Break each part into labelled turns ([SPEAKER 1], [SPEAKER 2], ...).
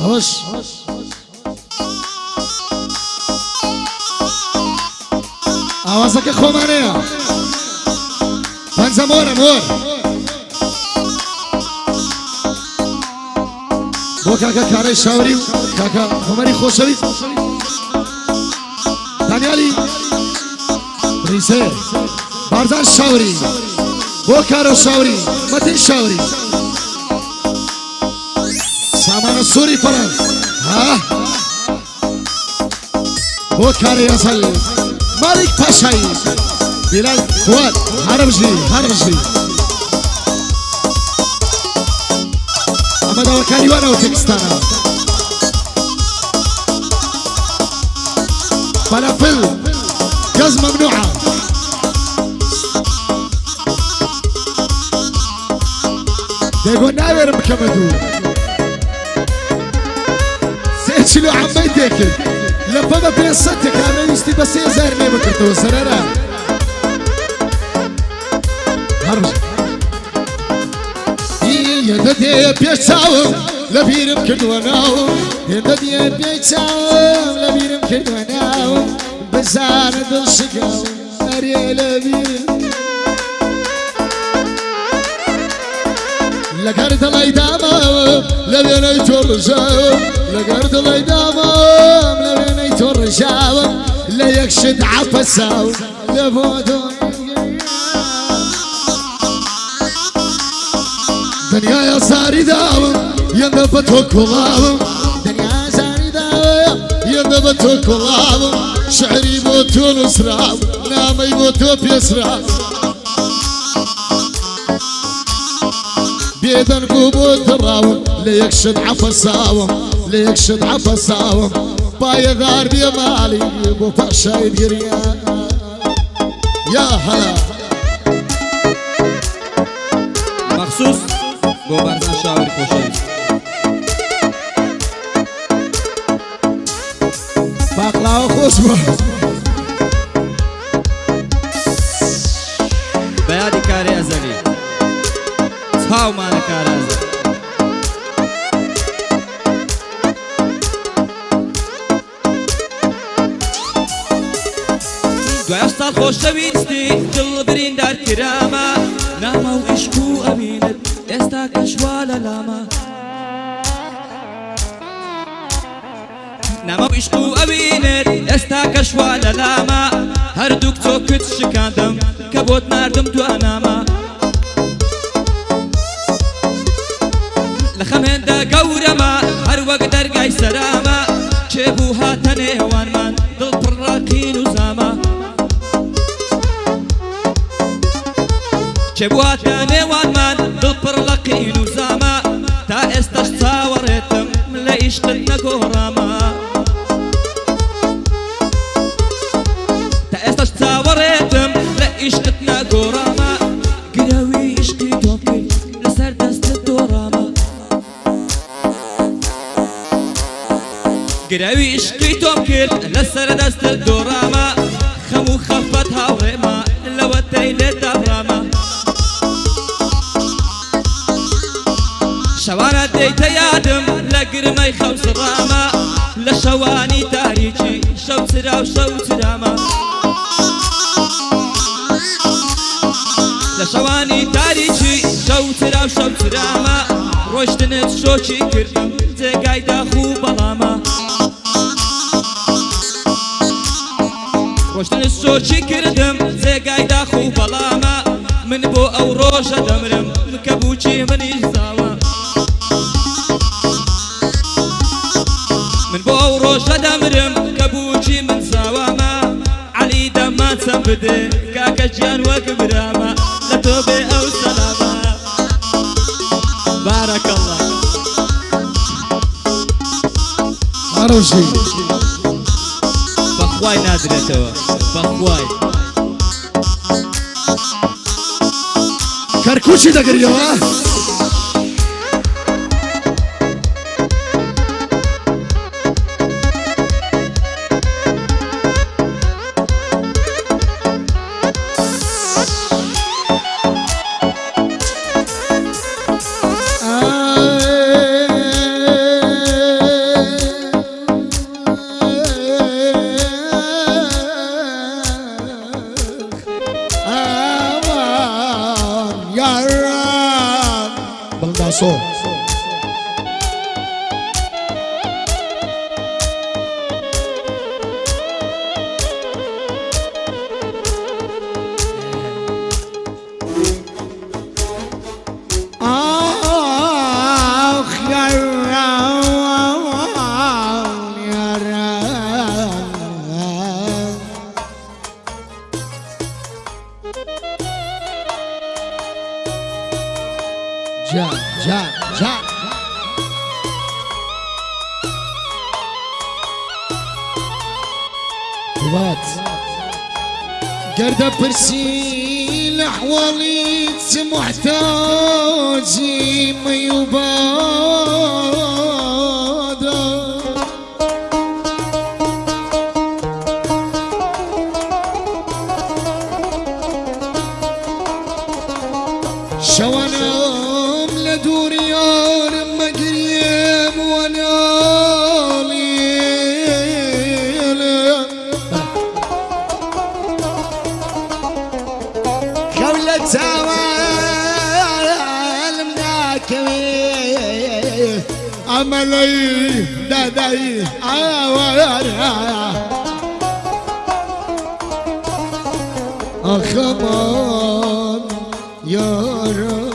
[SPEAKER 1] هوش آوازك خومانية بانزا مورا مور بو كاكا كاري شاوري كاكا عمري خوشوي دانيالي ريسي بارزان شاوري بو كارو شاوري متن شاوري سامان السوري فرن ها بو كاري يصل مالك باشاي بلال خوات هربجي اما دوا كاري وانا وتكستانا فلافل غاز ممنوعة ديقو ناوير مكمدو سيتشلو عميتك لفظة بين صدتك انا يستي بس يزارني بكرتو سرارا هرج يددي بيشتاوم لبيرم كدوناوم يددي بيشتاوم لبيرم كدوناوم بزار دل شقاوم اري لبيرم لقرد الايدامم لبيني ترجاوم لقرد الايدامم لبيني ترجاوم لا يكشد عفساوم لبودون دنيا يا صاري داوم ينبت كلام دنيا صاري داوم ينبت كلام شعري موتو نسراب نامي موتو بيسراب بيدن قبو تراوم ليكشد عفساوم ليكشد عفساوم باي غار بي مالي بو فاشاي ديريا يا هلا
[SPEAKER 2] مخصوص بو بارزان شاوري خوشوي
[SPEAKER 1] باقلا خوشبو
[SPEAKER 2] بيادي كاري ازلي تهاو مانا كاري ازلي دوای سال خۆشەویستی دڵ بریندار کرامە نامە و عشق و ئەبینت ئێستا کەشوا لە لامە نامە و عشق و ئەبینت ئێستا کەشوا لە لامە هەردووک چۆکت شکاندم کە بۆت ناردم دوانامە لە خەمێندا گەورەمە هەر وەک دەرگای سەرامە کێبوو هاتە نێوانمان دڵ پڕ ڕاقین و زامە چێبواتە نێوانمان دڵ پڕ لە قین و زامە تا ئێستاش چاوەڕێتم لە عیشقت نەگۆڕامە تا ئێستاش چاوەڕێتم لە عیشقت نەگۆڕامە گرەوی عیشقی تۆ کرد لەسەر دەستت دۆڕامە گرەوی عیشقی تۆم کرد لەسەر دەستت دۆڕامە خەم و خەفەت هاوڕێمە لەوە تەی لێ دابڕامە شەوانە دەیتە یادم لە گرمەی خەوزڕامە لە شەوانی تاریکی شەو چرا و شەو چرامە لە شەوانی تاریکی شەو چرا و شەو چرامە ڕۆیشتنت شۆکی کردم جێگای داخ و بەڵامە ڕۆیشتنت شۆکی کردم جێگای داخ و بەڵامە من بۆ ئەو ڕۆژە دەمرم کە بووکی منیش زاوە من بۆ ئەو ڕۆژە دەمرم کە بووکی من زاوامە عەلی دەماچەم بدێ کاکە گیان وەک برامە لە تۆ بێ ئەو سەلامە بارەکە الله
[SPEAKER 1] هەڕۆژی
[SPEAKER 2] بەخوای نادرێتەوە بەخوای
[SPEAKER 1] کەرکوچی دەگریەوە باسۆ جان وات قرد برسي لحوالي محتاجي ما يبادا شوانام لدوريان مقريم ونالي خولة عوالم ناكمي عملي دادي عوالي أخمان يا رام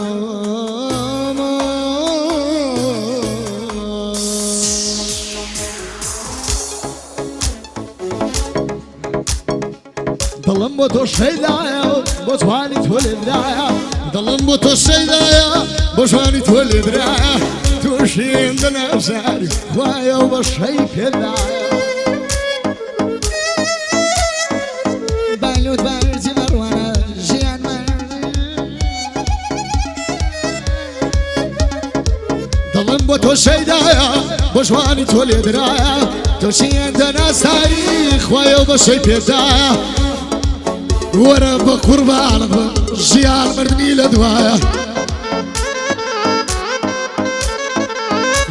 [SPEAKER 1] ظلم بوتو الشيدايا بوتواني تولي درايا ظلم بوتو الشيدايا بوتواني تولي درايا توشي عندنا بساري خوايا وبشي كدايا بالوت بارتي مروانة جيان ظلم بوتو الشيدايا بوتواني تولي درايا توشي عندنا تاريخ خوايا وبشي كدايا ورا بقربان جيان مردني لدوايا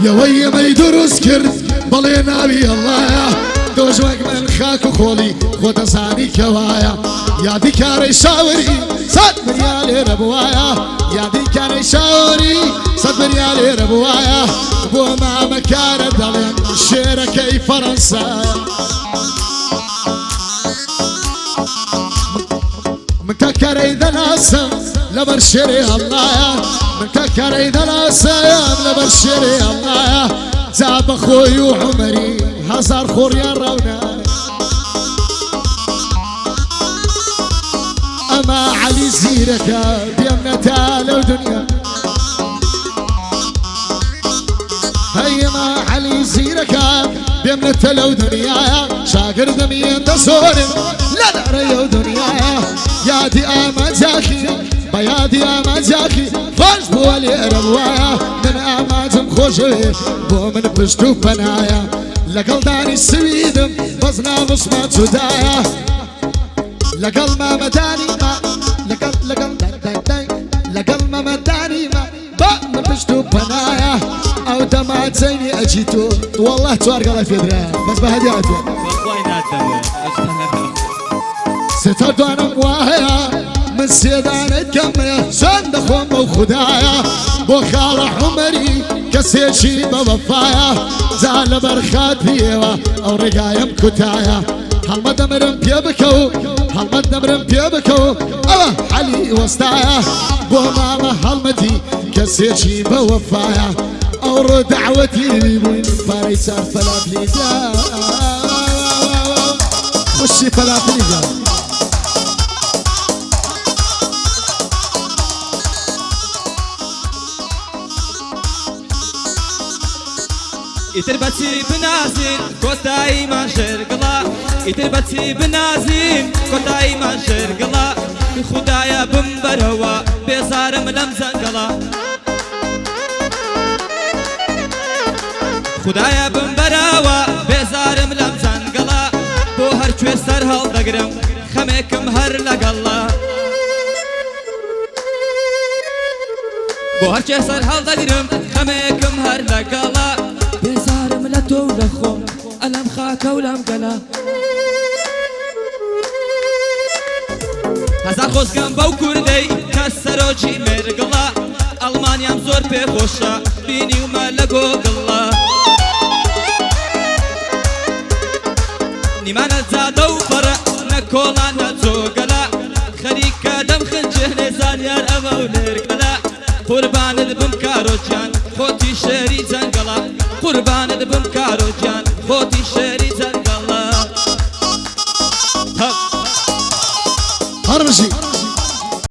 [SPEAKER 1] يا ويا ما يدرس كرد بلي نبي الله دوجوك من خاك وخولي خود زاني كوايا يا دي كاري شاوري صد بريالي ربوايا يا دي كاري شاوري صد بريالي ربوايا بو ما مكان دلين شيركي فرنسا من ككري ذا ناسم لبرشري الله من ككري ذا ناسم لبرشري الله زاب اخوي وعمري هزار خور يا رونا اما علي زيرك بيمنة لو دنيا هيا ما علي زيرك بيمنة لو دنيا شاقر دمين تصوري لا داري دنيا يا دي امازاخي بيادي امازاخي فاش بولي ربوايا من امازم خوشي بو من بشتو بنايا لقل داني السويدم بزنا مصمت سودايا لقل ما مداني ما لقل ما مداني ما با من بشتو بنايا او دمات زيني اجيتو والله توارق الله في درا بس بهدياتو ستردوانم واهيا من سيدان تكمية صندخ ومو خدايا بو خالة عمري كسيشي بوفايا زال برخات بيوا او رقايم كتايا هل دمرم بيبكو هل دمرم بيبكو الله علي وسطايا بو ماما هلمتي كسيشي بوفايا او دعوتي بوين فاريسا فلافليزا خشي فلافليزا
[SPEAKER 2] يتربتي بنازين كوتاي ما شرقلا يتربتي بنازين كوتاي ما شرقلا خدايا بمبروا بيزار ملم زنقلا خدايا بمبروا بيزار ملم زنقلا بو هر چوي سر هل دقرم خميكم هر لقلا بو هر چوي سر هل دقرم خميكم هر لقلا بزارم لتو لخو ألم خاك ولم قلا هزار خوز كم بو كردي كسرو جي مرقلا ئەڵمانیام زۆر پێخۆشە بینیومە لە گۆگڵە نیمانە زادە و بەرە نە کۆڵانە جۆگەلە خەریکە دەم خنجە نێزانیار ئەمە و لێرگەلە قوربانت بم کارۆجان خۆتی شێری جەنگەڵە قوربانت بم کارۆجان خۆتی شێری